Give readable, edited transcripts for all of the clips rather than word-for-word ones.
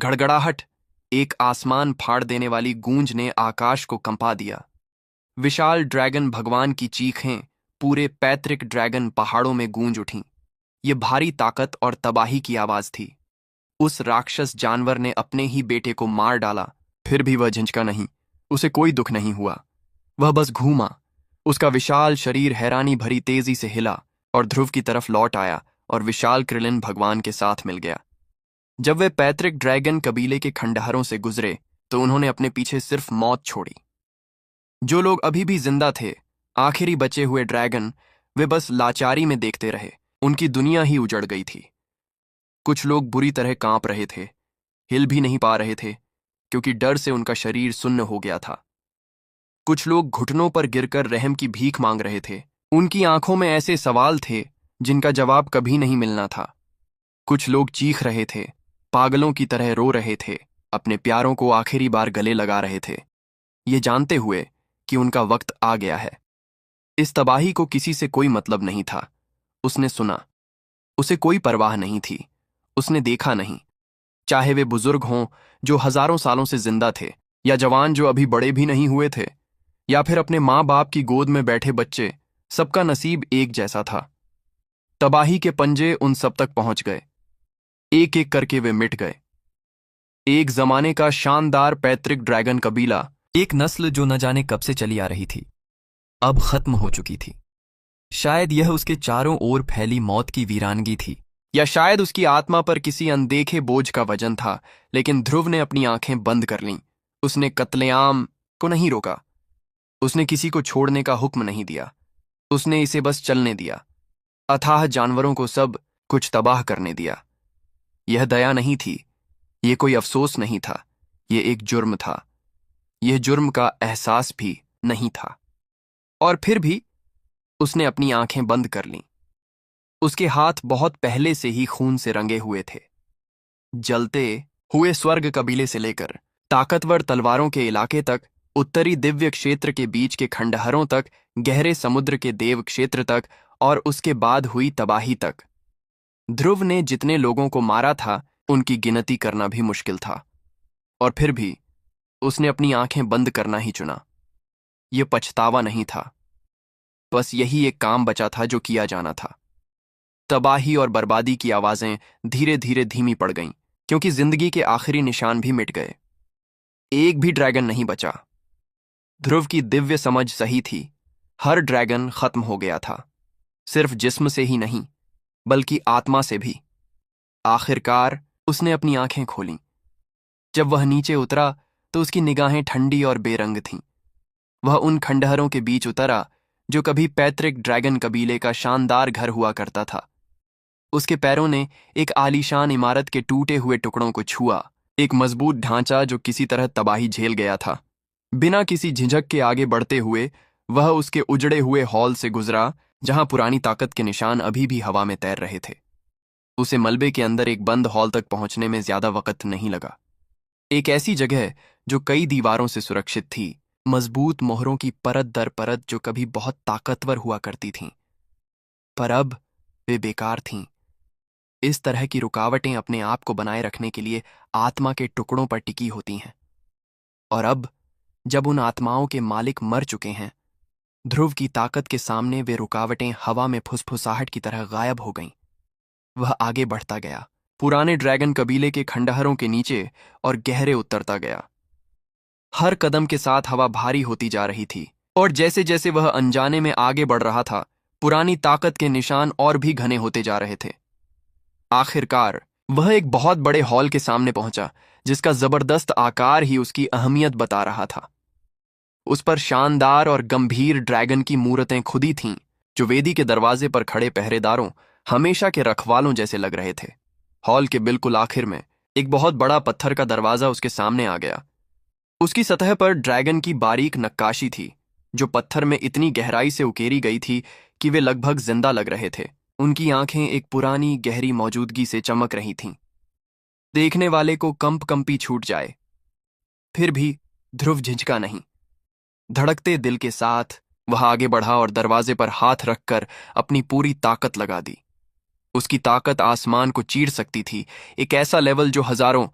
घड़घड़ाहट, एक आसमान फाड़ देने वाली गूंज ने आकाश को कंपा दिया। विशाल ड्रैगन भगवान की चीखें पूरे पैतृक ड्रैगन पहाड़ों में गूंज उठीं। ये भारी ताकत और तबाही की आवाज थी। उस राक्षस जानवर ने अपने ही बेटे को मार डाला, फिर भी वह झिंझका नहीं। उसे कोई दुख नहीं हुआ। वह बस घूमा। उसका विशाल शरीर हैरानी भरी तेजी से हिला और ध्रुव की तरफ लौट आया और विशाल कृलिन भगवान के साथ मिल गया। जब वे पैतृक ड्रैगन कबीले के खंडहरों से गुजरे तो उन्होंने अपने पीछे सिर्फ मौत छोड़ी। जो लोग अभी भी जिंदा थे, आखिरी बचे हुए ड्रैगन, वे बस लाचारी में देखते रहे। उनकी दुनिया ही उजड़ गई थी। कुछ लोग बुरी तरह कांप रहे थे, हिल भी नहीं पा रहे थे क्योंकि डर से उनका शरीर सुन्न हो गया था। कुछ लोग घुटनों पर गिरकर रहम की भीख मांग रहे थे। उनकी आंखों में ऐसे सवाल थे जिनका जवाब कभी नहीं मिलना था। कुछ लोग चीख रहे थे, पागलों की तरह रो रहे थे, अपने प्यारों को आखिरी बार गले लगा रहे थे, ये जानते हुए कि उनका वक्त आ गया है। इस तबाही को किसी से कोई मतलब नहीं था। उसने सुना, उसे कोई परवाह नहीं थी। उसने देखा नहीं। चाहे वे बुजुर्ग हों जो हजारों सालों से जिंदा थे, या जवान जो अभी बड़े भी नहीं हुए थे, या फिर अपने माँ बाप की गोद में बैठे बच्चे, सबका नसीब एक जैसा था। तबाही के पंजे उन सब तक पहुंच गए। एक एक करके वे मिट गए। एक जमाने का शानदार पैतृक ड्रैगन कबीला, एक नस्ल जो न जाने कब से चली आ रही थी, अब खत्म हो चुकी थी। शायद यह उसके चारों ओर फैली मौत की वीरानगी थी, या शायद उसकी आत्मा पर किसी अनदेखे बोझ का वजन था। लेकिन ध्रुव ने अपनी आंखें बंद कर लीं। उसने कत्लेआम को नहीं रोका। उसने किसी को छोड़ने का हुक्म नहीं दिया। उसने इसे बस चलने दिया। अथाह जानवरों को सब कुछ तबाह करने दिया। यह दया नहीं थी, यह कोई अफसोस नहीं था, यह एक जुर्म था। यह जुर्म का एहसास भी नहीं था। और फिर भी उसने अपनी आंखें बंद कर लीं। उसके हाथ बहुत पहले से ही खून से रंगे हुए थे। जलते हुए स्वर्ग कबीले से लेकर ताकतवर तलवारों के इलाके तक, उत्तरी दिव्य क्षेत्र के बीच के खंडहरों तक, गहरे समुद्र के देव क्षेत्र तक, और उसके बाद हुई तबाही तक। ध्रुव ने जितने लोगों को मारा था उनकी गिनती करना भी मुश्किल था। और फिर भी उसने अपनी आंखें बंद करना ही चुना। यह पछतावा नहीं था, बस यही एक काम बचा था जो किया जाना था। तबाही और बर्बादी की आवाजें धीरे धीरे धीमी पड़ गईं, क्योंकि जिंदगी के आखिरी निशान भी मिट गए। एक भी ड्रैगन नहीं बचा। ध्रुव की दिव्य समझ सही थी। हर ड्रैगन खत्म हो गया था, सिर्फ जिस्म से ही नहीं बल्कि आत्मा से भी। आखिरकार उसने अपनी आंखें खोलीं। जब वह नीचे उतरा तो उसकी निगाहें ठंडी और बेरंग थीं। वह उन खंडहरों के बीच उतरा जो कभी पैतृक ड्रैगन कबीले का शानदार घर हुआ करता था। उसके पैरों ने एक आलीशान इमारत के टूटे हुए टुकड़ों को छुआ, एक मजबूत ढांचा जो किसी तरह तबाही झेल गया था। बिना किसी झिझक के आगे बढ़ते हुए वह उसके उजड़े हुए हॉल से गुजरा, जहां पुरानी ताकत के निशान अभी भी हवा में तैर रहे थे। उसे मलबे के अंदर एक बंद हॉल तक पहुंचने में ज्यादा वक्त नहीं लगा। एक ऐसी जगह जो कई दीवारों से सुरक्षित थी, मजबूत मोहरों की परत दर परत जो कभी बहुत ताकतवर हुआ करती थीं, पर अब वे बेकार थीं। इस तरह की रुकावटें अपने आप को बनाए रखने के लिए आत्मा के टुकड़ों पर टिकी होती हैं। और अब जब उन आत्माओं के मालिक मर चुके हैं, ध्रुव की ताकत के सामने वे रुकावटें हवा में फुसफुसाहट की तरह गायब हो गईं। वह आगे बढ़ता गया, पुराने ड्रैगन कबीले के खंडहरों के नीचे और गहरे उतरता गया। हर कदम के साथ हवा भारी होती जा रही थी, और जैसे जैसे वह अनजाने में आगे बढ़ रहा था, पुरानी ताकत के निशान और भी घने होते जा रहे थे। आखिरकार वह एक बहुत बड़े हॉल के सामने पहुंचा, जिसका जबरदस्त आकार ही उसकी अहमियत बता रहा था। उस पर शानदार और गंभीर ड्रैगन की मूर्तें खुदी थीं, जो वेदी के दरवाजे पर खड़े पहरेदारों, हमेशा के रखवालों जैसे लग रहे थे। हॉल के बिल्कुल आखिर में एक बहुत बड़ा पत्थर का दरवाजा उसके सामने आ गया। उसकी सतह पर ड्रैगन की बारीक नक्काशी थी, जो पत्थर में इतनी गहराई से उकेरी गई थी कि वे लगभग जिंदा लग रहे थे। उनकी आंखें एक पुरानी गहरी मौजूदगी से चमक रही थीं। देखने वाले को कंपी छूट जाए। फिर भी ध्रुव झिझका नहीं। धड़कते दिल के साथ वह आगे बढ़ा और दरवाजे पर हाथ रखकर अपनी पूरी ताकत लगा दी। उसकी ताकत आसमान को चीर सकती थी, एक ऐसा लेवल जो हजारों,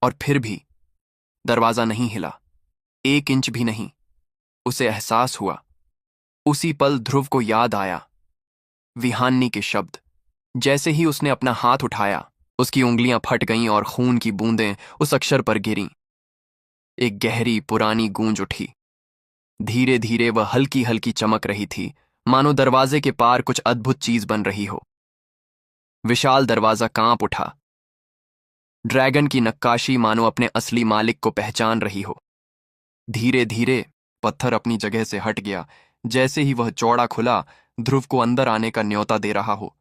और फिर भी दरवाजा नहीं हिला, 1 इंच भी नहीं। उसे एहसास हुआ। उसी पल ध्रुव को याद आया विहान्नी के शब्द। जैसे ही उसने अपना हाथ उठाया, उसकी उंगलियां फट गईं और खून की बूंदें उस अक्षर पर गिरीं। एक गहरी पुरानी गूंज उठी। धीरे धीरे वह हल्की हल्की चमक रही थी, मानो दरवाजे के पार कुछ अद्भुत चीज बन रही हो। विशाल दरवाजा कांप उठा। ड्रैगन की नक्काशी मानो अपने असली मालिक को पहचान रही हो। धीरे धीरे पत्थर अपनी जगह से हट गया। जैसे ही वह चौड़ा खुला, ध्रुव को अंदर आने का न्योता दे रहा हो।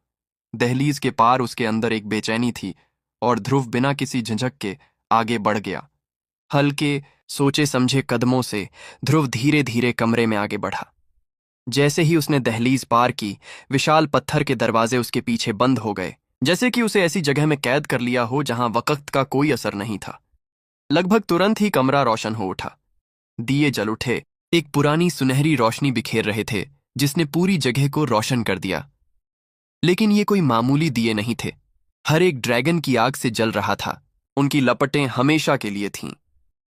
दहलीज के पार उसके अंदर एक बेचैनी थी और ध्रुव बिना किसी झिझक के आगे बढ़ गया। हल्के सोचे समझे कदमों से ध्रुव धीरे धीरे कमरे में आगे बढ़ा। जैसे ही उसने दहलीज पार की, विशाल पत्थर के दरवाजे उसके पीछे बंद हो गए, जैसे कि उसे ऐसी जगह में कैद कर लिया हो जहां वक्त का कोई असर नहीं था। लगभग तुरंत ही कमरा रोशन हो उठा। दिए जल उठे। एक पुरानी सुनहरी रोशनी बिखेर रहे थे जिसने पूरी जगह को रोशन कर दिया। लेकिन ये कोई मामूली दिए नहीं थे। हर एक ड्रैगन की आग से जल रहा था। उनकी लपटें हमेशा के लिए थीं,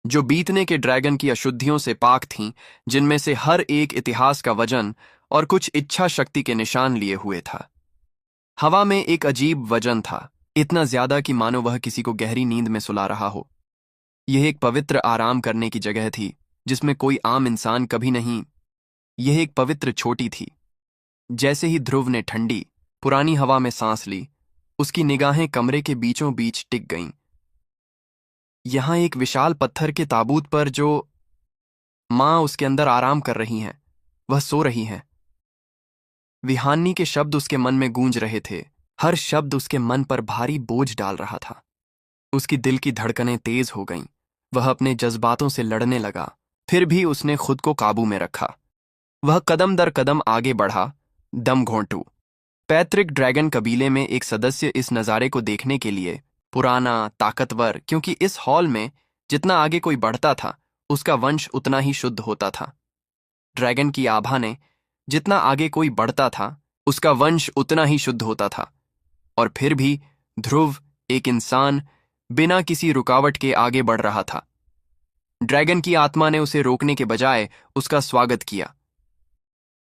जो बीतने के ड्रैगन की अशुद्धियों से पाक थीं, जिनमें से हर एक इतिहास का वजन और कुछ इच्छा शक्ति के निशान लिए हुए था। हवा में एक अजीब वजन था, इतना ज्यादा कि मानो वह किसी को गहरी नींद में सुला रहा हो। यह एक पवित्र आराम करने की जगह थी जिसमें कोई आम इंसान कभी नहीं। यह एक पवित्र छोटी थी। जैसे ही ध्रुव ने ठंडी पुरानी हवा में सांस ली, उसकी निगाहें कमरे के बीचों बीच टिक गईं। यहां एक विशाल पत्थर के ताबूत पर जो मां उसके अंदर आराम कर रही हैं, वह सो रही हैं। विहान्नी के शब्द उसके मन में गूंज रहे थे। हर शब्द उसके मन पर भारी बोझ डाल रहा था। उसकी दिल की धड़कनें तेज हो गईं। वह अपने जज्बातों से लड़ने लगा, फिर भी उसने खुद को काबू में रखा। वह कदम दर कदम आगे बढ़ा, दम घोंटू। पैतृक ड्रैगन कबीले में एक सदस्य इस नज़ारे को देखने के लिए पुराना, ताकतवर, क्योंकि इस हॉल में जितना आगे कोई बढ़ता था, उसका वंश उतना ही शुद्ध होता था। ड्रैगन की आभा ने जितना आगे कोई बढ़ता था, उसका वंश उतना ही शुद्ध होता था। और फिर भी ध्रुव, एक इंसान, बिना किसी रुकावट के आगे बढ़ रहा था। ड्रैगन की आत्मा ने उसे रोकने के बजाय उसका स्वागत किया।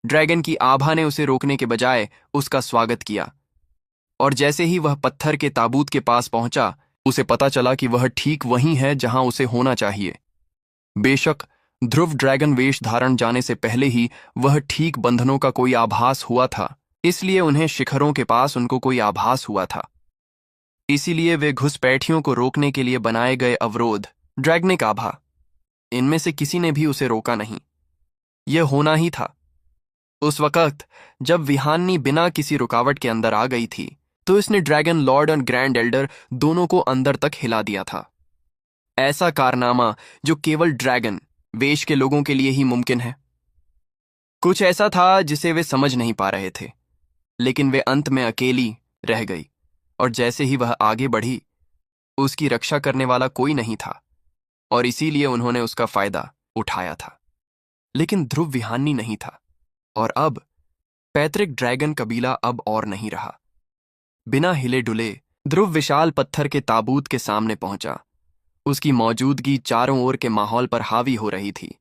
ड्रैगन की आभा ने उसे रोकने के बजाय उसका स्वागत किया। और जैसे ही वह पत्थर के ताबूत के पास पहुंचा, उसे पता चला कि वह ठीक वहीं है जहां उसे होना चाहिए। बेशक ध्रुव ड्रैगन वेश धारण जाने से पहले ही वह ठीक बंधनों का कोई आभास हुआ था, इसलिए उन्हें शिखरों के पास उनको कोई आभास हुआ था। इसीलिए वे घुसपैठियों को रोकने के लिए बनाए गए अवरोध, ड्रैगनिक आभा, इनमें से किसी ने भी उसे रोका नहीं। यह होना ही था। उस वक्त जब विहान्नी बिना किसी रुकावट के अंदर आ गई थी, तो इसने ड्रैगन लॉर्ड और ग्रैंड एल्डर दोनों को अंदर तक हिला दिया था। ऐसा कारनामा जो केवल ड्रैगन वेश के लोगों के लिए ही मुमकिन है। कुछ ऐसा था जिसे वे समझ नहीं पा रहे थे, लेकिन वे अंत में अकेली रह गई। और जैसे ही वह आगे बढ़ी, उसकी रक्षा करने वाला कोई नहीं था, और इसीलिए उन्होंने उसका फायदा उठाया था। लेकिन ध्रुव विहान्नी नहीं था, और अब पैतृक ड्रैगन कबीला अब और नहीं रहा। बिना हिले डुले ध्रुव विशाल पत्थर के ताबूत के सामने पहुंचा। उसकी मौजूदगी चारों ओर के माहौल पर हावी हो रही थी।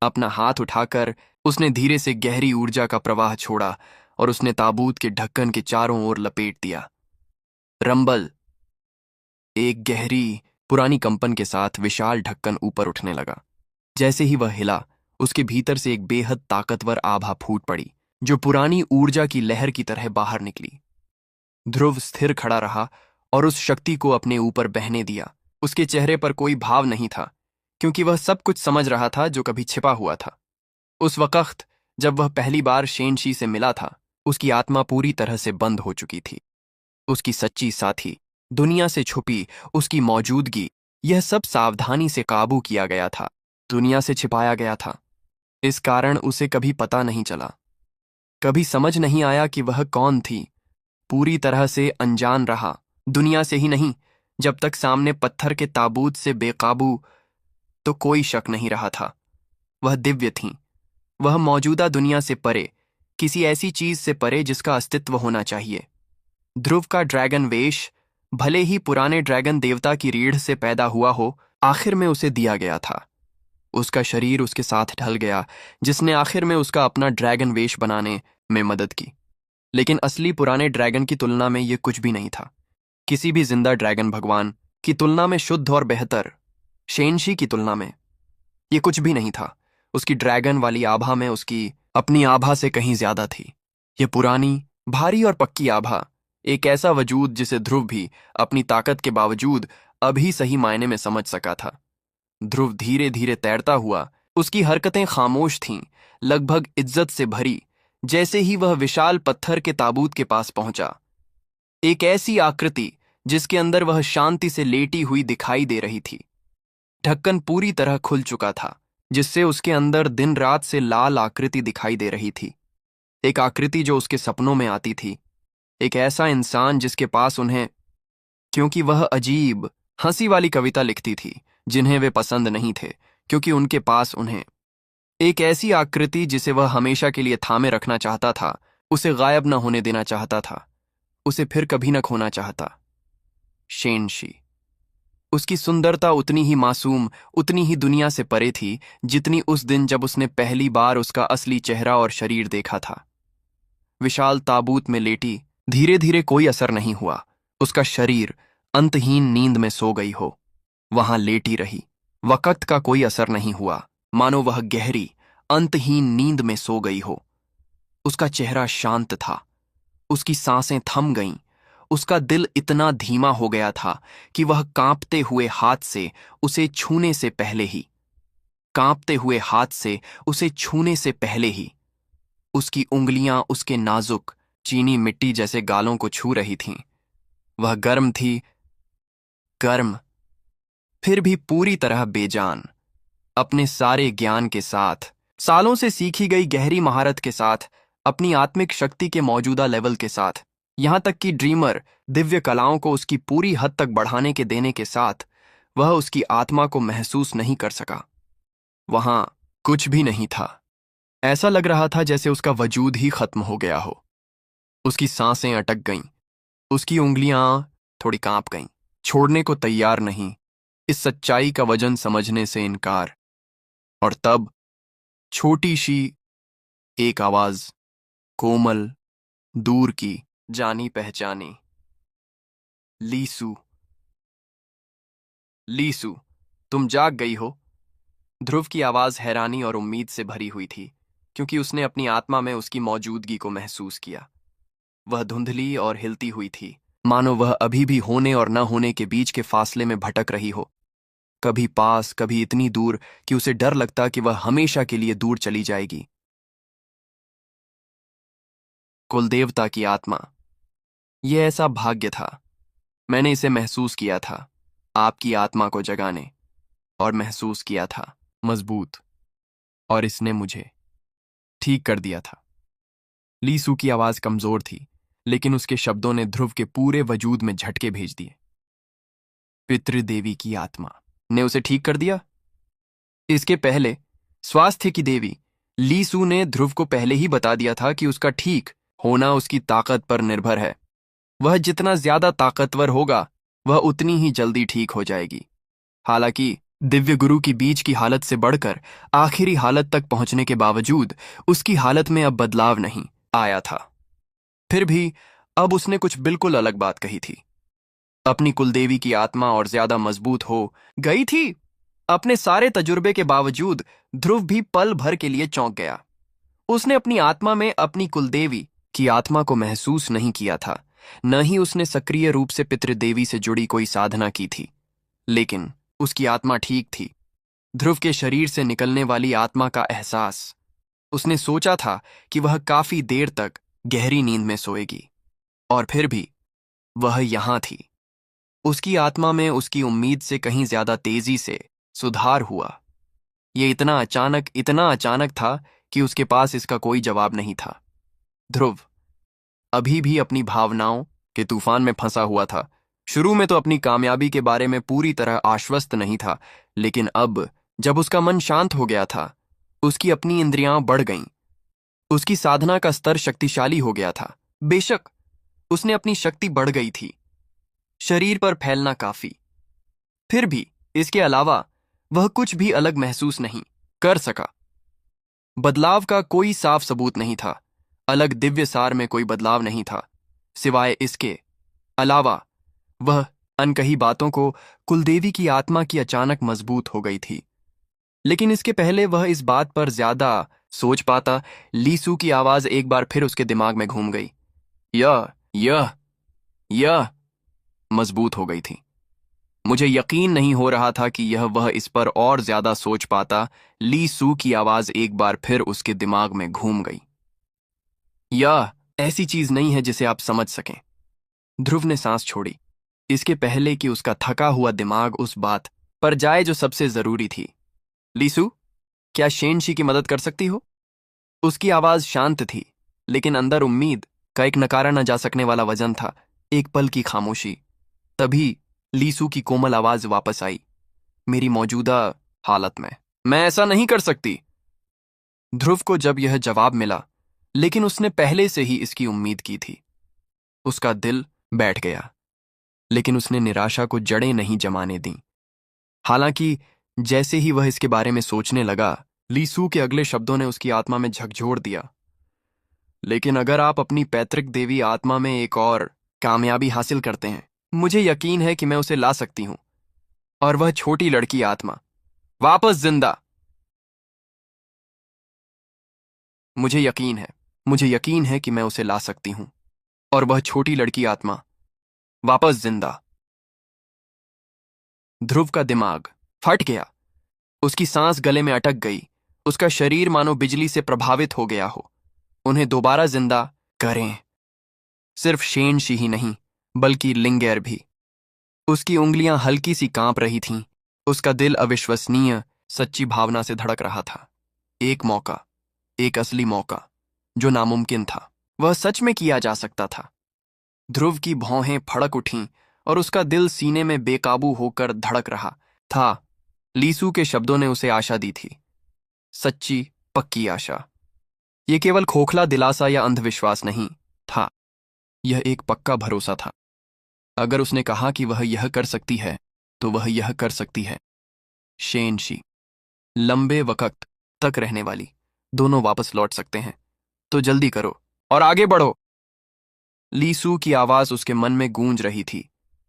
अपना हाथ उठाकर उसने धीरे से गहरी ऊर्जा का प्रवाह छोड़ा और उसने ताबूत के ढक्कन के चारों ओर लपेट दिया। रंबल, एक गहरी पुरानी कंपन के साथ विशाल ढक्कन ऊपर उठने लगा। जैसे ही वह हिला, उसके भीतर से एक बेहद ताकतवर आभा फूट पड़ी, जो पुरानी ऊर्जा की लहर की तरह बाहर निकली। ध्रुव स्थिर खड़ा रहा और उस शक्ति को अपने ऊपर बहने दिया। उसके चेहरे पर कोई भाव नहीं था, क्योंकि वह सब कुछ समझ रहा था जो कभी छिपा हुआ था। उस वक्त जब वह पहली बार शेनशी से मिला था, उसकी आत्मा पूरी तरह से बंद हो चुकी थी। उसकी सच्ची साथी, दुनिया से छुपी उसकी मौजूदगी, यह सब सावधानी से काबू किया गया था, दुनिया से छिपाया गया था। इस कारण उसे कभी पता नहीं चला, कभी समझ नहीं आया कि वह कौन थी। पूरी तरह से अनजान रहा, दुनिया से ही नहीं। जब तक सामने पत्थर के ताबूत से बेकाबू तो कोई शक नहीं रहा था। वह दिव्य थीं। वह मौजूदा दुनिया से परे, किसी ऐसी चीज से परे जिसका अस्तित्व होना चाहिए। ध्रुव का ड्रैगन वेश भले ही पुराने ड्रैगन देवता की रीढ़ से पैदा हुआ हो, आखिर में उसे दिया गया था। उसका शरीर उसके साथ ढल गया, जिसने आखिर में उसका अपना ड्रैगन वेश बनाने में मदद की। लेकिन असली पुराने ड्रैगन की तुलना में यह कुछ भी नहीं था। किसी भी जिंदा ड्रैगन भगवान की तुलना में शुद्ध और बेहतर। शेनशी की तुलना में यह कुछ भी नहीं था। उसकी ड्रैगन वाली आभा में उसकी अपनी आभा से कहीं ज्यादा थी। यह पुरानी, भारी और पक्की आभा, एक ऐसा वजूद जिसे ध्रुव भी अपनी ताकत के बावजूद अभी सही मायने में समझ सका था। ध्रुव धीरे धीरे तैरता हुआ, उसकी हरकतें खामोश थीं, लगभग इज्जत से भरी। जैसे ही वह विशाल पत्थर के ताबूत के पास पहुंचा, एक ऐसी आकृति जिसके अंदर वह शांति से लेटी हुई दिखाई दे रही थी। ढक्कन पूरी तरह खुल चुका था, जिससे उसके अंदर दिन रात से लाल आकृति दिखाई दे रही थी। एक आकृति जो उसके सपनों में आती थी। एक ऐसा इंसान जिसके पास उन्हें, क्योंकि वह अजीब हंसी वाली कविता लिखती थी जिन्हें वे पसंद नहीं थे, क्योंकि उनके पास उन्हें। एक ऐसी आकृति जिसे वह हमेशा के लिए थामे रखना चाहता था, उसे गायब न होने देना चाहता था, उसे फिर कभी न खोना चाहता। शेनशी। उसकी सुंदरता उतनी ही मासूम, उतनी ही दुनिया से परे थी जितनी उस दिन जब उसने पहली बार उसका असली चेहरा और शरीर देखा था। विशाल ताबूत में लेटी, धीरे धीरे कोई असर नहीं हुआ। उसका शरीर अंतहीन नींद में सो गई हो, वहां लेटी रही। वक्त का कोई असर नहीं हुआ, मानो वह गहरी अंतहीन नींद में सो गई हो। उसका चेहरा शांत था, उसकी सांसें थम गईं। उसका दिल इतना धीमा हो गया था कि वह कांपते हुए हाथ से उसे छूने से पहले ही, कांपते हुए हाथ से उसे छूने से पहले ही उसकी उंगलियां उसके नाजुक चीनी मिट्टी जैसे गालों को छू रही थीं। वह गर्म थी, गर्म, फिर भी पूरी तरह बेजान। अपने सारे ज्ञान के साथ, सालों से सीखी गई गहरी महारत के साथ, अपनी आत्मिक शक्ति के मौजूदा लेवल के साथ, यहां तक कि ड्रीमर दिव्य कलाओं को उसकी पूरी हद तक बढ़ाने के देने के साथ, वह उसकी आत्मा को महसूस नहीं कर सका। वहां कुछ भी नहीं था। ऐसा लग रहा था जैसे उसका वजूद ही खत्म हो गया हो। उसकी सांसें अटक गईं, उसकी उंगलियां थोड़ी कांप गईं, छोड़ने को तैयार नहीं, इस सच्चाई का वजन समझने से इनकार। और तब छोटी सी एक आवाज, कोमल, दूर की, जानी पहचानी, लीसू। लीसू, तुम जाग गई हो। ध्रुव की आवाज हैरानी और उम्मीद से भरी हुई थी, क्योंकि उसने अपनी आत्मा में उसकी मौजूदगी को महसूस किया। वह धुंधली और हिलती हुई थी, मानो वह अभी भी होने और न होने के बीच के फासले में भटक रही हो, कभी पास, कभी इतनी दूर कि उसे डर लगता कि वह हमेशा के लिए दूर चली जाएगी। कुलदेवता की आत्मा, यह ऐसा भाग्य था। मैंने इसे महसूस किया था, आपकी आत्मा को जगाने, और महसूस किया था मजबूत, और इसने मुझे ठीक कर दिया था। लीसू की आवाज कमजोर थी, लेकिन उसके शब्दों ने ध्रुव के पूरे वजूद में झटके भेज दिए। पितृदेवी की आत्मा ने उसे ठीक कर दिया। इसके पहले स्वास्थ्य की देवी लीसू ने ध्रुव को पहले ही बता दिया था कि उसका ठीक होना उसकी ताकत पर निर्भर है। वह जितना ज्यादा ताकतवर होगा, वह उतनी ही जल्दी ठीक हो जाएगी। हालांकि दिव्य गुरु की बीच की हालत से बढ़कर आखिरी हालत तक पहुंचने के बावजूद उसकी हालत में अब बदलाव नहीं आया था। फिर भी अब उसने कुछ बिल्कुल अलग बात कही थी। अपनी कुलदेवी की आत्मा और ज्यादा मजबूत हो गई थी। अपने सारे तजुर्बे के बावजूद ध्रुव भी पल भर के लिए चौंक गया। उसने अपनी आत्मा में अपनी कुलदेवी की आत्मा को महसूस नहीं किया था, न ही उसने सक्रिय रूप से पितृदेवी से जुड़ी कोई साधना की थी। लेकिन उसकी आत्मा ठीक थी। ध्रुव के शरीर से निकलने वाली आत्मा का एहसास। उसने सोचा था कि वह काफी देर तक गहरी नींद में सोएगी, और फिर भी वह यहां थी। उसकी आत्मा में उसकी उम्मीद से कहीं ज्यादा तेजी से सुधार हुआ। यह इतना अचानक था कि उसके पास इसका कोई जवाब नहीं था। ध्रुव अभी भी अपनी भावनाओं के तूफान में फंसा हुआ था। शुरू में तो अपनी कामयाबी के बारे में पूरी तरह आश्वस्त नहीं था, लेकिन अब जब उसका मन शांत हो गया था, उसकी अपनी इंद्रियां बढ़ गईं। उसकी साधना का स्तर शक्तिशाली हो गया था। बेशक उसने अपनी शक्ति बढ़ गई थी, शरीर पर फैलना काफी। फिर भी इसके अलावा वह कुछ भी अलग महसूस नहीं कर सका। बदलाव का कोई साफ सबूत नहीं था। अलग दिव्य सार में कोई बदलाव नहीं था, सिवाय इसके अलावा वह अनकही बातों को कुलदेवी की आत्मा की अचानक मजबूत हो गई थी। लेकिन इसके पहले वह इस बात पर ज्यादा सोच पाता, लीसू की आवाज एक बार फिर उसके दिमाग में घूम गई। यह मजबूत हो गई थी। मुझे यकीन नहीं हो रहा था कि वह इस पर और ज्यादा सोच पाता। लीसू की आवाज एक बार फिर उसके दिमाग में घूम गई। यह ऐसी चीज नहीं है जिसे आप समझ सकें। ध्रुव ने सांस छोड़ी, इसके पहले कि उसका थका हुआ दिमाग उस बात पर जाए जो सबसे जरूरी थी। लीसू, क्या शेनशी की मदद कर सकती हो? उसकी आवाज शांत थी, लेकिन अंदर उम्मीद का एक नकारा न जा सकने वाला वजन था। एक पल की खामोशी, तभी लीसू की कोमल आवाज वापस आई। मेरी मौजूदा हालत में मैं ऐसा नहीं कर सकती। ध्रुव को जब यह जवाब मिला, लेकिन उसने पहले से ही इसकी उम्मीद की थी। उसका दिल बैठ गया, लेकिन उसने निराशा को जड़ें नहीं जमाने दी। हालांकि जैसे ही वह इसके बारे में सोचने लगा, लीसू के अगले शब्दों ने उसकी आत्मा में झकझोर दिया। लेकिन अगर आप अपनी पैतृक देवी आत्मा में एक और कामयाबी हासिल करते हैं, मुझे यकीन है कि मैं उसे ला सकती हूं, और वह छोटी लड़की आत्मा वापस जिंदा। मुझे यकीन है कि मैं उसे ला सकती हूं, और वह छोटी लड़की आत्मा वापस जिंदा। ध्रुव का दिमाग फट गया। उसकी सांस गले में अटक गई। उसका शरीर मानो बिजली से प्रभावित हो गया हो। उन्हें दोबारा जिंदा करें। सिर्फ शेनशी ही नहीं, बल्कि लिंगेर भी। उसकी उंगलियां हल्की सी कांप रही थीं। उसका दिल अविश्वसनीय सच्ची भावना से धड़क रहा था। एक मौका, एक असली मौका, जो नामुमकिन था, वह सच में किया जा सकता था। ध्रुव की भौहें फड़क उठीं और उसका दिल सीने में बेकाबू होकर धड़क रहा था। लीसू के शब्दों ने उसे आशा दी थी, सच्ची पक्की आशा। यह केवल खोखला दिलासा या अंधविश्वास नहीं था, यह एक पक्का भरोसा था। अगर उसने कहा कि वह यह कर सकती है, तो वह यह कर सकती है। शेनशी, लंबे वक्त तक रहने वाली, दोनों वापस लौट सकते हैं। तो जल्दी करो और आगे बढ़ो। लीसू की आवाज उसके मन में गूंज रही थी,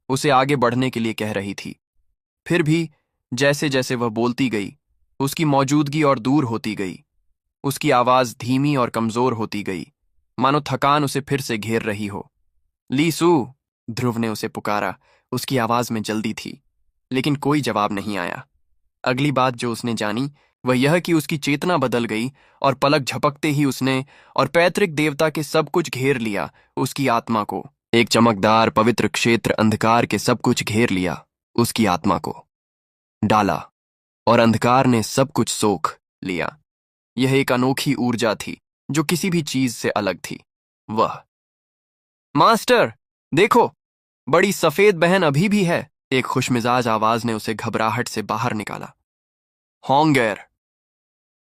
उसे आगे बढ़ने के लिए कह रही थी। फिर भी जैसे जैसे वह बोलती गई, उसकी मौजूदगी और दूर होती गई। उसकी आवाज धीमी और कमजोर होती गई, मानो थकान उसे फिर से घेर रही हो। लीसू, ध्रुव ने उसे पुकारा। उसकी आवाज में जल्दी थी, लेकिन कोई जवाब नहीं आया। अगली बात जो उसने जानी वह यह कि उसकी चेतना बदल गई, और पलक झपकते ही उसने और पैतृक देवता के सब कुछ घेर लिया। उसकी आत्मा को एक चमकदार पवित्र क्षेत्र अंधकार के सब कुछ घेर लिया। उसकी आत्मा को डाला, और अंधकार ने सब कुछ सोख लिया। यह एक अनोखी ऊर्जा थी जो किसी भी चीज से अलग थी। वह, मास्टर देखो, बड़ी सफेद बहन अभी भी है। एक खुशमिजाज आवाज ने उसे घबराहट से बाहर निकाला। होंगेर।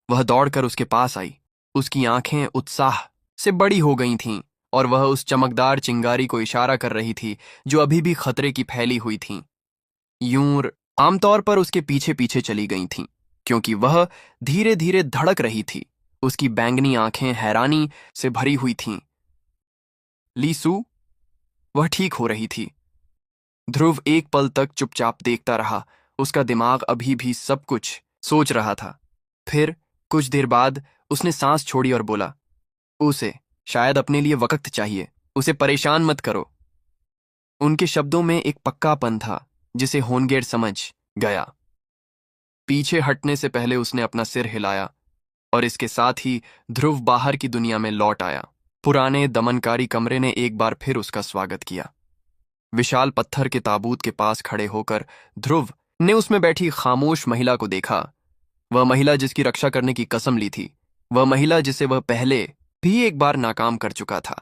वह दौड़कर उसके पास आई। उसकी आंखें उत्साह से बड़ी हो गई थीं, और वह उस चमकदार चिंगारी को इशारा कर रही थी जो अभी भी खतरे की फैली हुई थी। यूं आमतौर पर उसके पीछे पीछे चली गई थीं, क्योंकि वह धीरे धीरे धड़क रही थी। उसकी बैंगनी आंखें हैरानी से भरी हुई थीं। लीसू, वह ठीक हो रही थी। ध्रुव एक पल तक चुपचाप देखता रहा। उसका दिमाग अभी भी सब कुछ सोच रहा था। फिर कुछ देर बाद उसने सांस छोड़ी और बोला, उसे शायद अपने लिए वक्त चाहिए, उसे परेशान मत करो। उनके शब्दों में एक पक्कापन था जिसे होनगेर समझ गया। पीछे हटने से पहले उसने अपना सिर हिलाया, और इसके साथ ही ध्रुव बाहर की दुनिया में लौट आया। पुराने दमनकारी कमरे ने एक बार फिर उसका स्वागत किया। विशाल पत्थर के ताबूत के पास खड़े होकर ध्रुव ने उसमें बैठी खामोश महिला को देखा। वह महिला जिसकी रक्षा करने की कसम ली थी, वह महिला जिसे वह पहले भी एक बार नाकाम कर चुका था।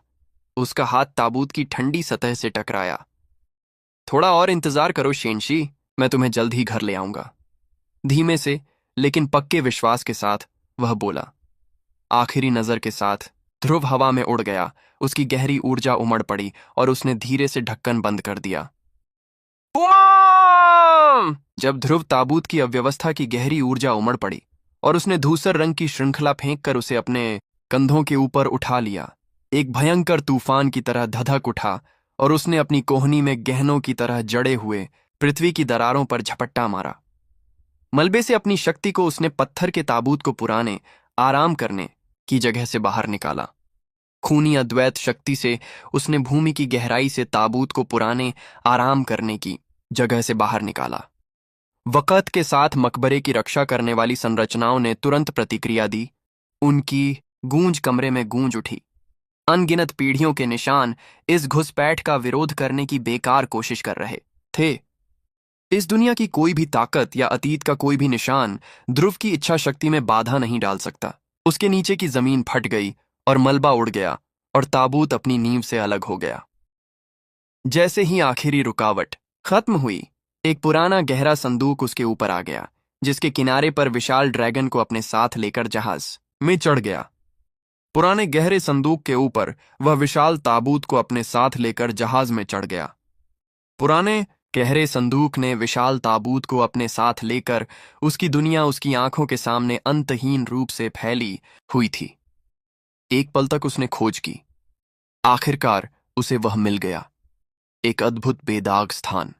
उसका हाथ ताबूत की ठंडी सतह से टकराया। थोड़ा और इंतजार करो शेनशी, मैं तुम्हें जल्द ही घर ले आऊंगा। धीमे से लेकिन पक्के विश्वास के साथ वह बोला। आखिरी नजर के साथ ध्रुव हवा में उड़ गया। उसकी गहरी ऊर्जा उमड़ पड़ी, और उसने धीरे से ढक्कन बंद कर दिया। पुआम! जब ध्रुव ताबूत की अव्यवस्था की गहरी ऊर्जा उमड़ पड़ी और उसने धूसर रंग की श्रृंखला फेंककर उसे अपने कंधों के ऊपर उठा लिया, एक भयंकर तूफान की तरह धधक उठा और उसने अपनी कोहनी में गहनों की तरह जड़े हुए पृथ्वी की दरारों पर झपट्टा मारा। मलबे से अपनी शक्ति को उसने पत्थर के ताबूत को पुराने आराम करने की जगह से बाहर निकाला। खूनी अद्वैत शक्ति से उसने भूमि की गहराई से ताबूत को पुराने आराम करने की जगह से बाहर निकाला। वक़्त के साथ मकबरे की रक्षा करने वाली संरचनाओं ने तुरंत प्रतिक्रिया दी। उनकी गूंज कमरे में गूंज उठी। अनगिनत पीढ़ियों के निशान इस घुसपैठ का विरोध करने की बेकार कोशिश कर रहे थे। इस दुनिया की कोई भी ताकत या अतीत का कोई भी निशान ध्रुव की इच्छा शक्ति में बाधा नहीं डाल सकता। उसके नीचे की जमीन फट गई और मलबा उड़ गया और ताबूत अपनी नींव से अलग हो गया। जैसे ही आखिरी रुकावट खत्म हुई, एक पुराना गहरा संदूक उसके ऊपर आ गया, जिसके किनारे पर विशाल ड्रैगन को अपने साथ लेकर जहाज में चढ़ गया। पुराने गहरे संदूक के ऊपर वह विशाल ताबूत को अपने साथ लेकर जहाज में चढ़ गया। पुराने गहरे संदूक ने विशाल ताबूत को अपने साथ लेकर उसकी दुनिया उसकी आंखों के सामने अंतहीन रूप से फैली हुई थी। एक पल तक उसने खोज की। आखिरकार उसे वह मिल गया, एक अद्भुत बेदाग स्थान,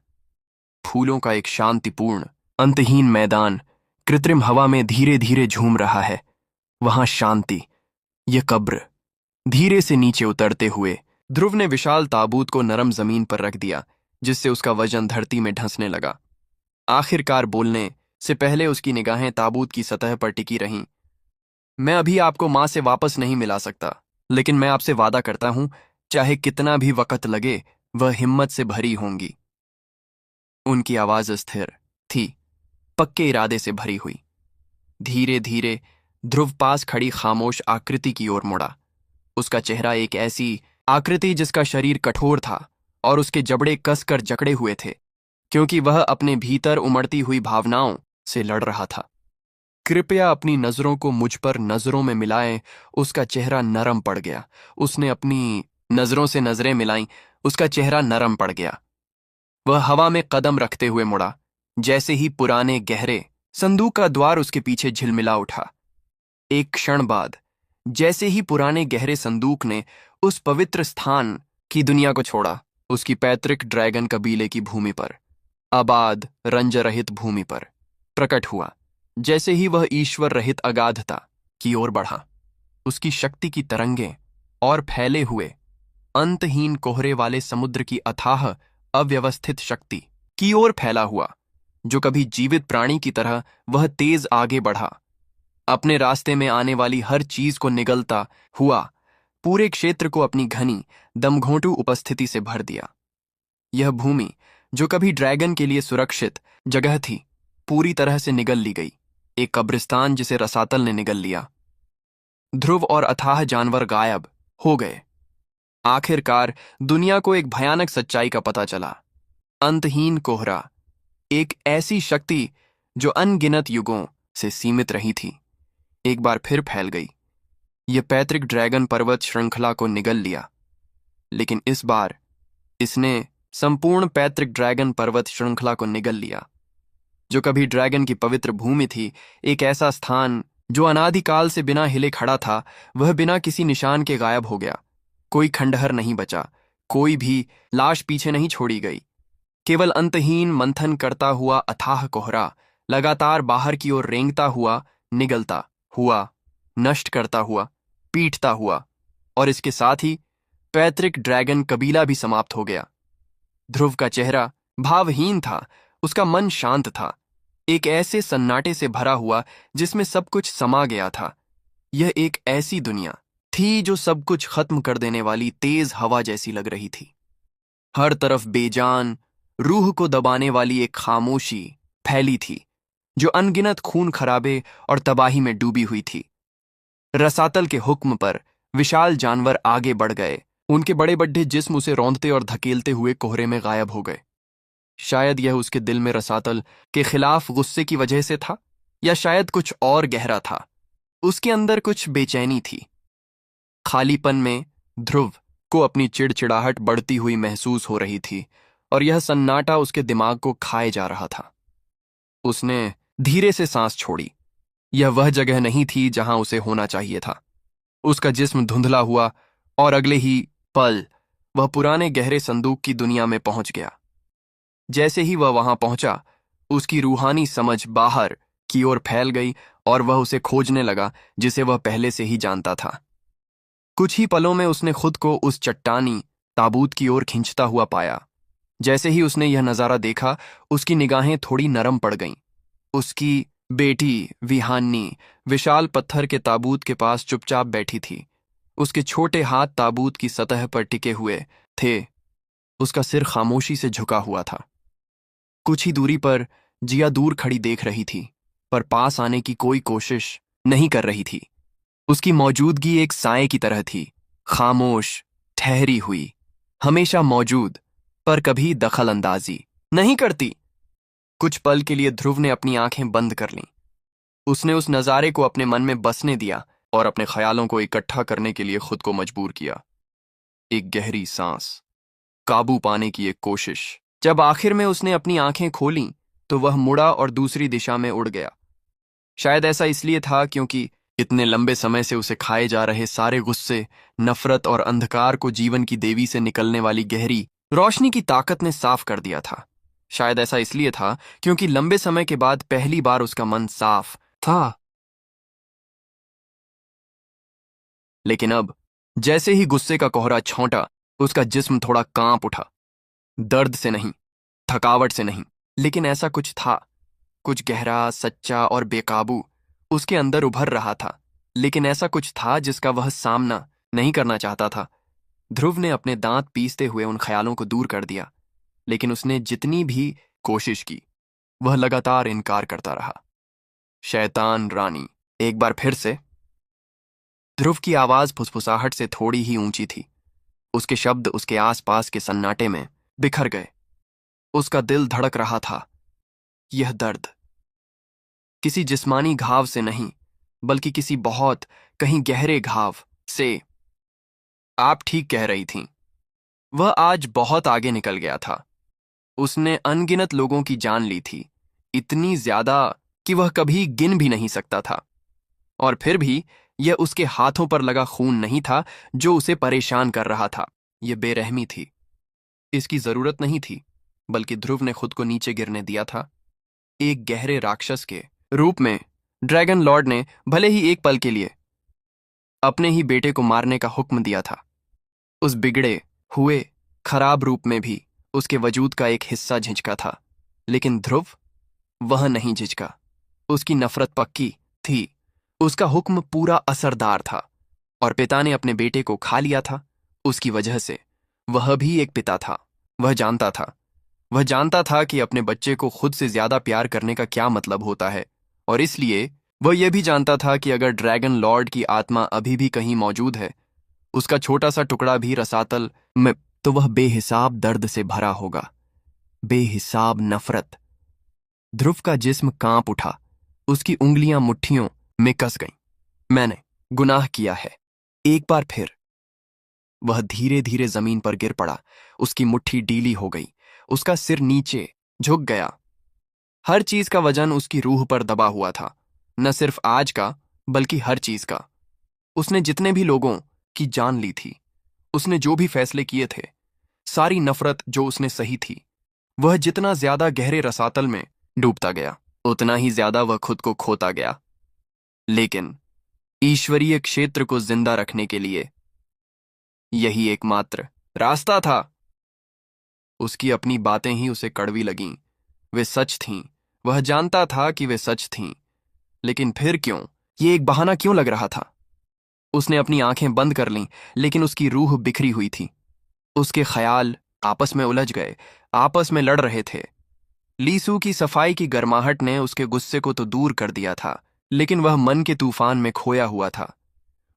फूलों का एक शांतिपूर्ण अंतहीन मैदान कृत्रिम हवा में धीरे धीरे झूम रहा है। वहां शांति, यह कब्र। धीरे से नीचे उतरते हुए ध्रुव ने विशाल ताबूत को नरम जमीन पर रख दिया, जिससे उसका वजन धरती में ढंसने लगा। आखिरकार बोलने से पहले उसकी निगाहें ताबूत की सतह पर टिकी रहीं। मैं अभी आपको मां से वापस नहीं मिला सकता, लेकिन मैं आपसे वादा करता हूं, चाहे कितना भी वक्त लगे, वह हिम्मत से भरी होंगी। उनकी आवाज स्थिर थी, पक्के इरादे से भरी हुई। धीरे धीरे ध्रुव पास खड़ी खामोश आकृति की ओर मुड़ा। उसका चेहरा एक ऐसी आकृति जिसका शरीर कठोर था और उसके जबड़े कसकर जकड़े हुए थे, क्योंकि वह अपने भीतर उमड़ती हुई भावनाओं से लड़ रहा था। कृपया अपनी नजरों को मुझ पर नजरों में मिलाएं। उसका चेहरा नरम पड़ गया। उसने अपनी नजरों से नजरें मिलाईं। उसका चेहरा नरम पड़ गया। वह हवा में कदम रखते हुए मुड़ा। जैसे ही पुराने गहरे संदूक का द्वार उसके पीछे झिलमिला उठा। एक क्षण बाद जैसे ही पुराने गहरे संदूक ने उस पवित्र स्थान की दुनिया को छोड़ा, उसकी पैतृक ड्रैगन कबीले की भूमि पर, आबाद रंज रहित भूमि पर प्रकट हुआ। जैसे ही वह ईश्वर रहित अगाधता की ओर बढ़ा, उसकी शक्ति की तरंगें और फैले हुए अंतहीन कोहरे वाले समुद्र की अथाह अव्यवस्थित शक्ति की ओर फैला हुआ, जो कभी जीवित प्राणी की तरह वह तेज आगे बढ़ा, अपने रास्ते में आने वाली हर चीज को निगलता हुआ पूरे क्षेत्र को अपनी घनी दमघोंटू उपस्थिति से भर दिया। यह भूमि, जो कभी ड्रैगन के लिए सुरक्षित जगह थी, पूरी तरह से निगल ली गई, एक कब्रिस्तान जिसे रसातल ने निगल लिया। ध्रुव और अथाह जानवर गायब हो गए। आखिरकार दुनिया को एक भयानक सच्चाई का पता चला। अंतहीन कोहरा, एक ऐसी शक्ति जो अनगिनत युगों से सीमित रही थी, एक बार फिर फैल गई। यह पैतृक ड्रैगन पर्वत श्रृंखला को निगल लिया, लेकिन इस बार इसने संपूर्ण पैतृक ड्रैगन पर्वत श्रृंखला को निगल लिया। जो कभी ड्रैगन की पवित्र भूमि थी, एक ऐसा स्थान जो अनादिकाल से बिना हिले खड़ा था, वह बिना किसी निशान के गायब हो गया। कोई खंडहर नहीं बचा, कोई भी लाश पीछे नहीं छोड़ी गई। केवल अंतहीन मंथन करता हुआ अथाह कोहरा, लगातार बाहर की ओर रेंगता हुआ, निगलता हुआ, नष्ट करता हुआ, पीटता हुआ, और इसके साथ ही पैतृक ड्रैगन कबीला भी समाप्त हो गया। ध्रुव का चेहरा भावहीन था, उसका मन शांत था, एक ऐसे सन्नाटे से भरा हुआ जिसमें सब कुछ समा गया था। यह एक ऐसी दुनिया थी जो सब कुछ खत्म कर देने वाली तेज हवा जैसी लग रही थी। हर तरफ बेजान, रूह को दबाने वाली एक खामोशी फैली थी, जो अनगिनत खून खराबे और तबाही में डूबी हुई थी। रसातल के हुक्म पर विशाल जानवर आगे बढ़ गए। उनके बड़े बड्ढे जिस्म उसे रौंदते और धकेलते हुए कोहरे में गायब हो गए। शायद यह उसके दिल में रसातल के खिलाफ गुस्से की वजह से था, या शायद कुछ और गहरा था। उसके अंदर कुछ बेचैनी थी। खालीपन में ध्रुव को अपनी चिड़चिड़ाहट बढ़ती हुई महसूस हो रही थी। और यह सन्नाटा उसके दिमाग को खाए जा रहा था। उसने धीरे से सांस छोड़ी। यह वह जगह नहीं थी जहां उसे होना चाहिए था। उसका जिस्म धुंधला हुआ और अगले ही पल वह पुराने गहरे संदूक की दुनिया में पहुंच गया। जैसे ही वह वहां पहुंचा, उसकी रूहानी समझ बाहर की ओर फैल गई और वह उसे खोजने लगा जिसे वह पहले से ही जानता था। कुछ ही पलों में उसने खुद को उस चट्टानी ताबूत की ओर खींचता हुआ पाया। जैसे ही उसने यह नजारा देखा, उसकी निगाहें थोड़ी नरम पड़ गईं। उसकी बेटी विहान्नी विशाल पत्थर के ताबूत के पास चुपचाप बैठी थी। उसके छोटे हाथ ताबूत की सतह पर टिके हुए थे। उसका सिर खामोशी से झुका हुआ था। कुछ ही दूरी पर जिया दूर खड़ी देख रही थी, पर पास आने की कोई कोशिश नहीं कर रही थी। उसकी मौजूदगी एक साए की तरह थी, खामोश, ठहरी हुई, हमेशा मौजूद, पर कभी दखल अंदाजी नहीं करती। कुछ पल के लिए ध्रुव ने अपनी आंखें बंद कर लीं। उसने उस नज़ारे को अपने मन में बसने दिया और अपने ख्यालों को इकट्ठा करने के लिए खुद को मजबूर किया। एक गहरी सांस, काबू पाने की एक कोशिश। जब आखिर में उसने अपनी आंखें खोलीं, तो वह मुड़ा और दूसरी दिशा में उड़ गया। शायद ऐसा इसलिए था क्योंकि इतने लंबे समय से उसे खाए जा रहे सारे गुस्से, नफरत और अंधकार को जीवन की देवी से निकलने वाली गहरी रोशनी की ताकत ने साफ कर दिया था। शायद ऐसा इसलिए था क्योंकि लंबे समय के बाद पहली बार उसका मन साफ था। लेकिन अब जैसे ही गुस्से का कोहरा छौंटा, उसका जिस्म थोड़ा कांप उठा। दर्द से नहीं, थकावट से नहीं, लेकिन ऐसा कुछ था, कुछ गहरा, सच्चा और बेकाबू उसके अंदर उभर रहा था। लेकिन ऐसा कुछ था जिसका वह सामना नहीं करना चाहता था। ध्रुव ने अपने दांत पीसते हुए उन ख्यालों को दूर कर दिया, लेकिन उसने जितनी भी कोशिश की, वह लगातार इनकार करता रहा। शैतान रानी, एक बार फिर से। ध्रुव की आवाज फुसफुसाहट से थोड़ी ही ऊंची थी। उसके शब्द उसके आसपास के सन्नाटे में बिखर गए। उसका दिल धड़क रहा था। यह दर्द किसी जिस्मानी घाव से नहीं, बल्कि किसी बहुत कहीं गहरे घाव से। आप ठीक कह रही थीं। वह आज बहुत आगे निकल गया था। उसने अनगिनत लोगों की जान ली थी, इतनी ज्यादा कि वह कभी गिन भी नहीं सकता था। और फिर भी यह उसके हाथों पर लगा खून नहीं था जो उसे परेशान कर रहा था। यह बेरहमी थी। इसकी जरूरत नहीं थी, बल्कि ध्रुव ने खुद को नीचे गिरने दिया था। एक गहरे राक्षस के रूप में ड्रैगन लॉर्ड ने भले ही एक पल के लिए अपने ही बेटे को मारने का हुक्म दिया था। उस बिगड़े हुए खराब रूप में भी उसके वजूद का एक हिस्सा झिझका था। लेकिन ध्रुव, वह नहीं झिझका। उसकी नफरत पक्की थी। उसका हुक्म पूरा असरदार था। और पिता ने अपने बेटे को खा लिया था उसकी वजह से। वह भी एक पिता था। वह जानता था। वह जानता था कि अपने बच्चे को खुद से ज्यादा प्यार करने का क्या मतलब होता है। और इसलिए वह यह भी जानता था कि अगर ड्रैगन लॉर्ड की आत्मा अभी भी कहीं मौजूद है, उसका छोटा सा टुकड़ा भी रसातल में, तो वह बेहिसाब दर्द से भरा होगा, बेहिसाब नफरत। ध्रुव का जिस्म कांप उठा। उसकी उंगलियां मुट्ठियों में कस गईं। मैंने गुनाह किया है। एक बार फिर वह धीरे धीरे जमीन पर गिर पड़ा। उसकी मुट्ठी ढीली हो गई। उसका सिर नीचे झुक गया। हर चीज का वजन उसकी रूह पर दबा हुआ था, न सिर्फ आज का, बल्कि हर चीज का। उसने जितने भी लोगों की जान ली थी, उसने जो भी फैसले किए थे, सारी नफरत जो उसने सही थी, वह जितना ज्यादा गहरे रसातल में डूबता गया, उतना ही ज्यादा वह खुद को खोता गया। लेकिन ईश्वरीय क्षेत्र को जिंदा रखने के लिए यही एकमात्र रास्ता था। उसकी अपनी बातें ही उसे कड़वी लगीं। वे सच थीं। वह जानता था कि वे सच थीं। लेकिन फिर क्यों? ये एक बहाना क्यों लग रहा था? उसने अपनी आंखें बंद कर लीं, लेकिन उसकी रूह बिखरी हुई थी। उसके ख्याल आपस में उलझ गए, आपस में लड़ रहे थे। लीसू की सफाई की गर्माहट ने उसके गुस्से को तो दूर कर दिया था, लेकिन वह मन के तूफान में खोया हुआ था।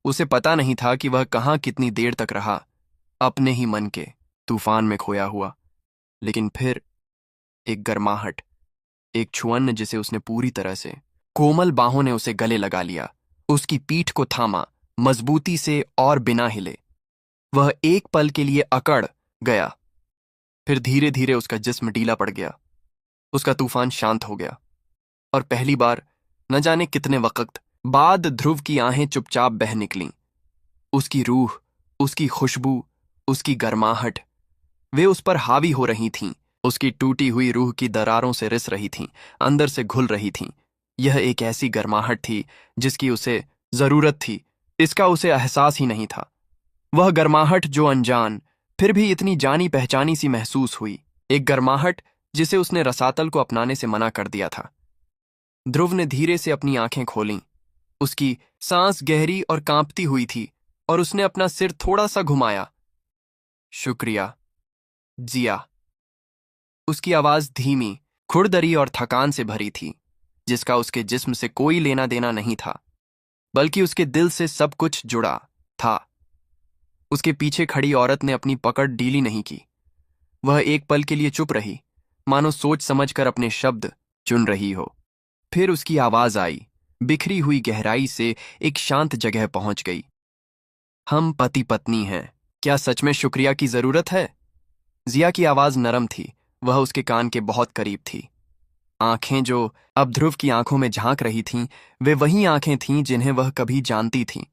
उसे पता नहीं था कि वह कहाँ कितनी देर तक रहा, अपने ही मन के तूफान में खोया हुआ। लेकिन फिर एक गर्माहट, एक छुअन जिसे उसने पूरी तरह से कोमल बाहों ने उसे गले लगा लिया, उसकी पीठ को थामा मजबूती से और बिना हिले। वह एक पल के लिए अकड़ गया, फिर धीरे धीरे उसका जिस्म ढीला पड़ गया। उसका तूफान शांत हो गया और पहली बार न जाने कितने वक्त बाद ध्रुव की आहें चुपचाप बह निकलीं। उसकी रूह, उसकी खुशबू, उसकी गर्माहट, वे उस पर हावी हो रही थीं। उसकी टूटी हुई रूह की दरारों से रिस रही थीं, अंदर से घुल रही थीं। यह एक ऐसी गर्माहट थी जिसकी उसे जरूरत थी, इसका उसे एहसास ही नहीं था। वह गर्माहट जो अनजान फिर भी इतनी जानी पहचानी सी महसूस हुई, एक गर्माहट जिसे उसने रसातल को अपनाने से मना कर दिया था। ध्रुव ने धीरे से अपनी आंखें खोलीं। उसकी सांस गहरी और कांपती हुई थी और उसने अपना सिर थोड़ा सा घुमाया। शुक्रिया, जिया। उसकी आवाज धीमी, खुरदरी और थकान से भरी थी, जिसका उसके जिस्म से कोई लेना देना नहीं था, बल्कि उसके दिल से सब कुछ जुड़ा था। उसके पीछे खड़ी औरत ने अपनी पकड़ ढीली नहीं की। वह एक पल के लिए चुप रही, मानो सोच समझकर अपने शब्द चुन रही हो। फिर उसकी आवाज आई, बिखरी हुई गहराई से एक शांत जगह पहुंच गई। हम पति पत्नी हैं, क्या सच में शुक्रिया की जरूरत है? जिया की आवाज नरम थी, वह उसके कान के बहुत करीब थी। आंखें जो अब ध्रुव की आंखों में झांक रही थीं, वे वही आंखें थीं जिन्हें वह कभी जानती थीं।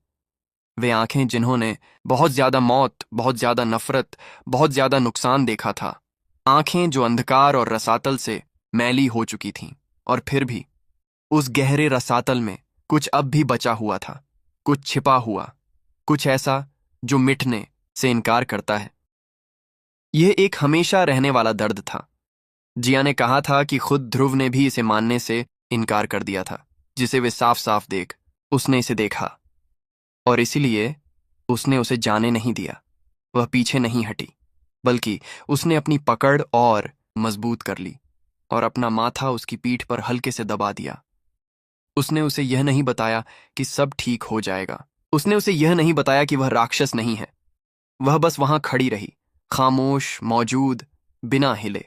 वे आंखें जिन्होंने बहुत ज्यादा मौत, बहुत ज्यादा नफरत, बहुत ज्यादा नुकसान देखा था। आंखें जो अंधकार और रसातल से मैली हो चुकी थीं, और फिर भी उस गहरे रसातल में कुछ अब भी बचा हुआ था, कुछ छिपा हुआ, कुछ ऐसा जो मिटने से इनकार करता है। यह एक हमेशा रहने वाला दर्द था। जिया ने कहा था कि खुद ध्रुव ने भी इसे मानने से इनकार कर दिया था, जिसे वे साफ साफ उसने इसे देखा, और इसीलिए उसने उसे जाने नहीं दिया। वह पीछे नहीं हटी, बल्कि उसने अपनी पकड़ और मजबूत कर ली और अपना माथा उसकी पीठ पर हल्के से दबा दिया। उसने उसे यह नहीं बताया कि सब ठीक हो जाएगा। उसने उसे यह नहीं बताया कि वह राक्षस नहीं है। वह बस वहां खड़ी रही, खामोश, मौजूद, बिना हिले,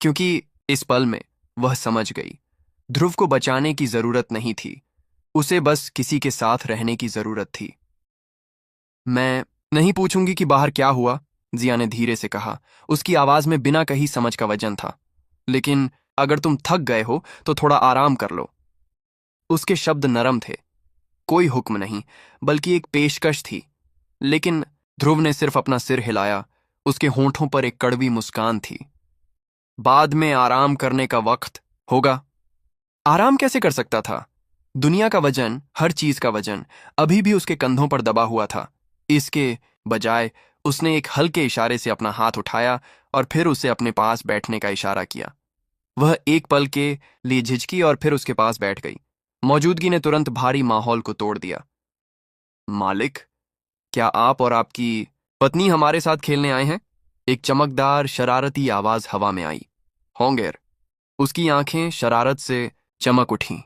क्योंकि इस पल में वह समझ गई ध्रुव को बचाने की जरूरत नहीं थी, उसे बस किसी के साथ रहने की जरूरत थी। मैं नहीं पूछूंगी कि बाहर क्या हुआ, जिया ने धीरे से कहा। उसकी आवाज में बिना कहीं समझ का वजन था। लेकिन अगर तुम थक गए हो तो थोड़ा आराम कर लो। उसके शब्द नरम थे, कोई हुक्म नहीं, बल्कि एक पेशकश थी। लेकिन ध्रुव ने सिर्फ अपना सिर हिलाया। उसके होंठों पर एक कड़वी मुस्कान थी। बाद में आराम करने का वक्त होगा। आराम कैसे कर सकता था? दुनिया का वजन, हर चीज का वजन अभी भी उसके कंधों पर दबा हुआ था। इसके बजाय उसने एक हल्के इशारे से अपना हाथ उठाया और फिर उसे अपने पास बैठने का इशारा किया। वह एक पल के लिए झिझकी और फिर उसके पास बैठ गई। मौजूदगी ने तुरंत भारी माहौल को तोड़ दिया। मालिक, क्या आप और आपकी पत्नी हमारे साथ खेलने आए हैं? एक चमकदार, शरारती आवाज हवा में आई। होंगेर। उसकी आंखें शरारत से चमक उठीं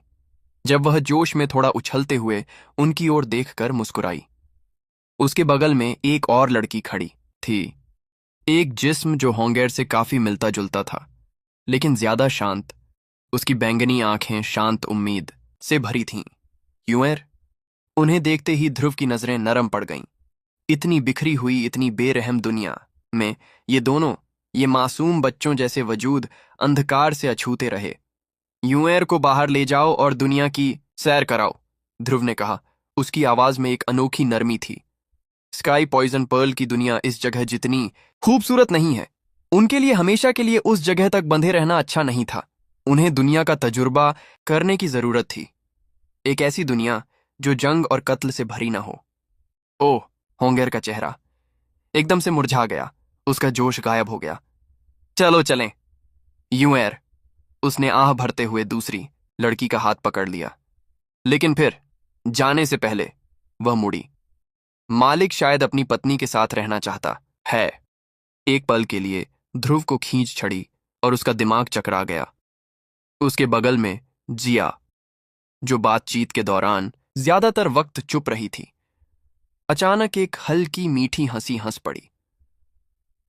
जब वह जोश में थोड़ा उछलते हुए उनकी ओर देखकर मुस्कुराई। उसके बगल में एक और लड़की खड़ी थी, एक जिस्म जो होंगेर से काफी मिलता जुलता था, लेकिन ज्यादा शांत। उसकी बैंगनी आंखें शांत उम्मीद से भरी थीं। यूएर। उन्हें देखते ही ध्रुव की नजरें नरम पड़ गईं। इतनी बिखरी हुई, इतनी बेरहम दुनिया में ये दोनों, ये मासूम बच्चों जैसे वजूद अंधकार से अछूते रहे। यूएर को बाहर ले जाओ और दुनिया की सैर कराओ, ध्रुव ने कहा। उसकी आवाज में एक अनोखी नरमी थी। स्काई पॉइजन पर्ल की दुनिया इस जगह जितनी खूबसूरत नहीं है, उनके लिए हमेशा के लिए उस जगह तक बंधे रहना अच्छा नहीं था। उन्हें दुनिया का तजुर्बा करने की जरूरत थी, एक ऐसी दुनिया जो जंग और कत्ल से भरी ना हो। ओह, होंगेर का चेहरा एकदम से मुरझा गया। उसका जोश गायब हो गया। चलो चलें। यूएर। उसने आह भरते हुए दूसरी लड़की का हाथ पकड़ लिया, लेकिन फिर जाने से पहले वह मुड़ी। मालिक शायद अपनी पत्नी के साथ रहना चाहता है। एक पल के लिए ध्रुव को खींच छड़ी और उसका दिमाग चकरा गया। उसके बगल में जिया, जो बातचीत के दौरान ज्यादातर वक्त चुप रही थी, अचानक एक हल्की मीठी हंसी हंस पड़ी।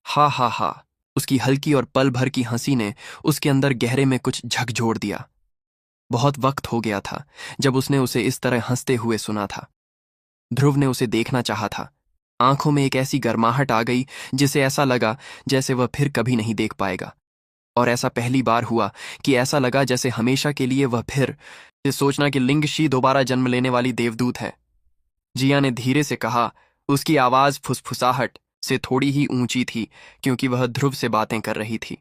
हा हा हा। उसकी हल्की और पल भर की हंसी ने उसके अंदर गहरे में कुछ झकझोर दिया। बहुत वक्त हो गया था जब उसने उसे इस तरह हंसते हुए सुना था। ध्रुव ने उसे देखना चाहा था, आंखों में एक ऐसी गर्माहट आ गई जिसे ऐसा लगा जैसे वह फिर कभी नहीं देख पाएगा। और ऐसा पहली बार हुआ कि ऐसा लगा जैसे हमेशा के लिए वह फिर ये सोचना कि लिंगशी दोबारा जन्म लेने वाली देवदूत है। जिया ने धीरे से कहा। उसकी आवाज फुसफुसाहट से थोड़ी ही ऊंची थी क्योंकि वह ध्रुव से बातें कर रही थी।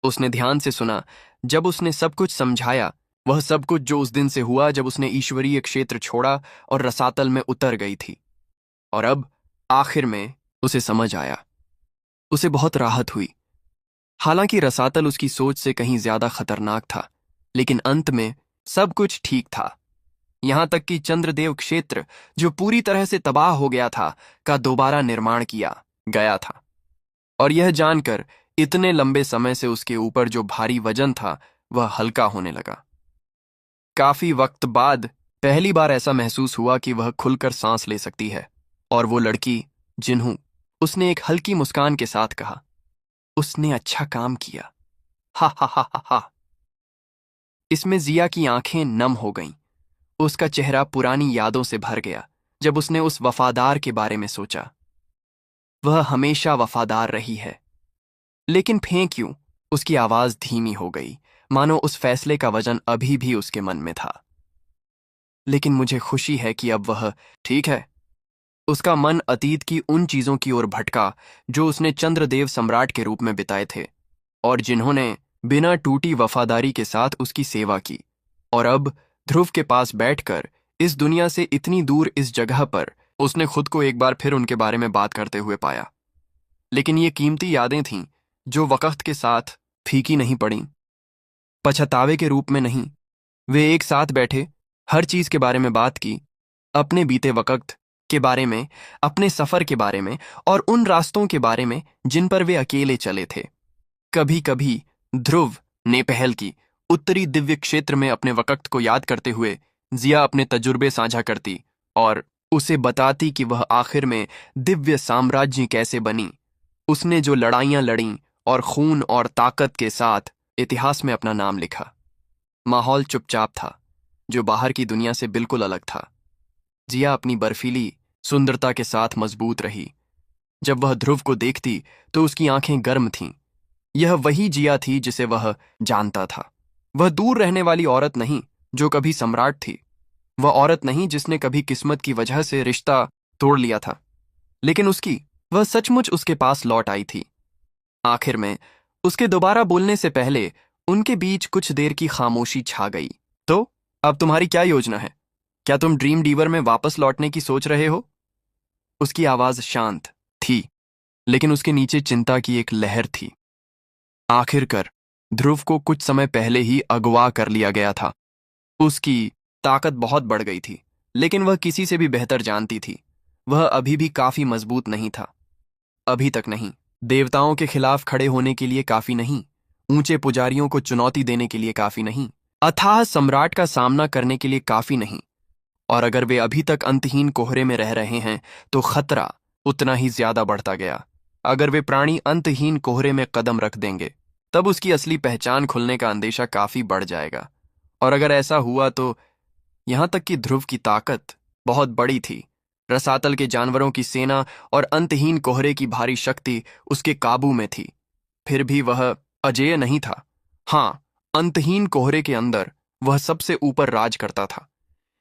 उसने ध्यान से सुना। जब उसने सब कुछ समझाया, वह सब कुछ जो उस दिन से हुआ जब उसने ईश्वरीय क्षेत्र छोड़ा और रसातल में उतर गई थी। और अब आखिर में उसे समझ आया। उसे बहुत राहत हुई। हालांकि रसातल उसकी सोच से कहीं ज्यादा खतरनाक था, लेकिन अंत में सब कुछ ठीक था। यहां तक कि चंद्रदेव क्षेत्र, जो पूरी तरह से तबाह हो गया था, का दोबारा निर्माण किया गया था। और यह जानकर इतने लंबे समय से उसके ऊपर जो भारी वजन था वह हल्का होने लगा। काफी वक्त बाद पहली बार ऐसा महसूस हुआ कि वह खुलकर सांस ले सकती है। और वो लड़की जिन्हू, उसने एक हल्की मुस्कान के साथ कहा, उसने अच्छा काम किया। हा हा हा हा हा। इसमें जिया की आंखें नम हो गईं। उसका चेहरा पुरानी यादों से भर गया जब उसने उस वफादार के बारे में सोचा। वह हमेशा वफादार रही है। लेकिन फेंक क्यों? उसकी आवाज धीमी हो गई, मानो उस फैसले का वजन अभी भी उसके मन में था। लेकिन मुझे खुशी है कि अब वह ठीक है। उसका मन अतीत की उन चीजों की ओर भटका जो उसने चंद्रदेव सम्राट के रूप में बिताए थे और जिन्होंने बिना टूटी वफादारी के साथ उसकी सेवा की। और अब ध्रुव के पास बैठकर इस दुनिया से इतनी दूर इस जगह पर उसने खुद को एक बार फिर उनके बारे में बात करते हुए पाया। लेकिन ये कीमती यादें थीं जो वक्त के साथ फीकी नहीं पड़ीं, पछतावे के रूप में नहीं। वे एक साथ बैठे, हर चीज के बारे में बात की, अपने बीते वक्त के बारे में, अपने सफर के बारे में और उन रास्तों के बारे में जिन पर वे अकेले चले थे। कभी कभी ध्रुव ने पहल की। उत्तरी दिव्य क्षेत्र में अपने वक्त को याद करते हुए जिया अपने तजुर्बे साझा करती और उसे बताती कि वह आखिर में दिव्य साम्राज्य कैसे बनी। उसने जो लड़ाइयां लड़ीं और खून और ताकत के साथ इतिहास में अपना नाम लिखा। माहौल चुपचाप था, जो बाहर की दुनिया से बिल्कुल अलग था। जिया अपनी बर्फीली सुंदरता के साथ मजबूत रही। जब वह ध्रुव को देखती तो उसकी आंखें गर्म थीं। यह वही जिया थी जिसे वह जानता था। वह दूर रहने वाली औरत नहीं जो कभी सम्राट थी। वह औरत नहीं जिसने कभी किस्मत की वजह से रिश्ता तोड़ लिया था, लेकिन वह सचमुच उसके पास लौट आई थी। आखिर में उसके दोबारा बोलने से पहले उनके बीच कुछ देर की खामोशी छा गई। तो अब तुम्हारी क्या योजना है? क्या तुम ड्रीम डीवर में वापस लौटने की सोच रहे हो? उसकी आवाज शांत थी, लेकिन उसके नीचे चिंता की एक लहर थी। आखिरकार ध्रुव को कुछ समय पहले ही अगवा कर लिया गया था। उसकी ताकत बहुत बढ़ गई थी, लेकिन वह किसी से भी बेहतर जानती थी। वह अभी भी काफी मजबूत नहीं था। अभी तक नहीं। देवताओं के खिलाफ खड़े होने के लिए काफी नहीं, ऊंचे पुजारियों को चुनौती देने के लिए काफी नहीं, अथाह सम्राट का सामना करने के लिए काफी नहीं। और अगर वे अभी तक अंतहीन कोहरे में रह रहे हैं तो खतरा उतना ही ज्यादा बढ़ता गया। अगर वे प्राणी अंतहीन कोहरे में कदम रख देंगे तब उसकी असली पहचान खुलने का अंदेशा काफी बढ़ जाएगा। और अगर ऐसा हुआ तो यहां तक कि ध्रुव की ताकत बहुत बड़ी थी, रसातल के जानवरों की सेना और अंतहीन कोहरे की भारी शक्ति उसके काबू में थी, फिर भी वह अजेय नहीं था। हां, अंतहीन कोहरे के अंदर वह सबसे ऊपर राज करता था।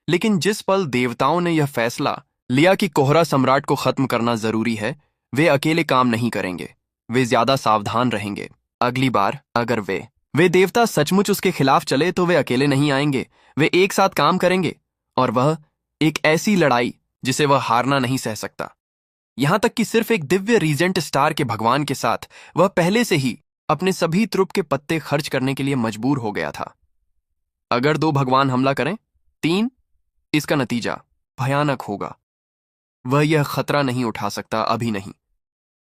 लेकिन जिस पल देवताओं ने यह फैसला लिया कि कोहरा सम्राट को खत्म करना जरूरी है, वे अकेले काम नहीं करेंगे। वे ज्यादा सावधान रहेंगे। अगली बार अगर वे देवता सचमुच उसके खिलाफ चले तो वे अकेले नहीं आएंगे, वे एक साथ काम करेंगे। और वह एक ऐसी लड़ाई जिसे वह हारना नहीं सह सकता। यहां तक कि सिर्फ एक दिव्य रीजेंट स्टार के भगवान के साथ वह पहले से ही अपने सभी त्रुप के पत्ते खर्च करने के लिए मजबूर हो गया था। अगर 2 भगवान हमला करें, 3, इसका नतीजा भयानक होगा। वह यह खतरा नहीं उठा सकता, अभी नहीं।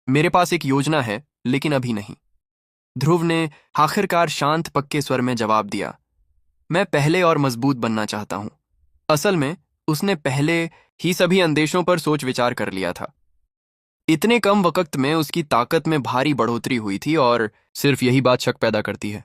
मेरे पास एक योजना है, लेकिन अभी नहीं। ध्रुव ने आखिरकार शांत पक्के स्वर में जवाब दिया। मैं पहले और मजबूत बनना चाहता हूं। असल में उसने पहले ही सभी अंदेशों पर सोच विचार कर लिया था। इतने कम वक्त में उसकी ताकत में भारी बढ़ोतरी हुई थी और सिर्फ यही बात शक पैदा करती है।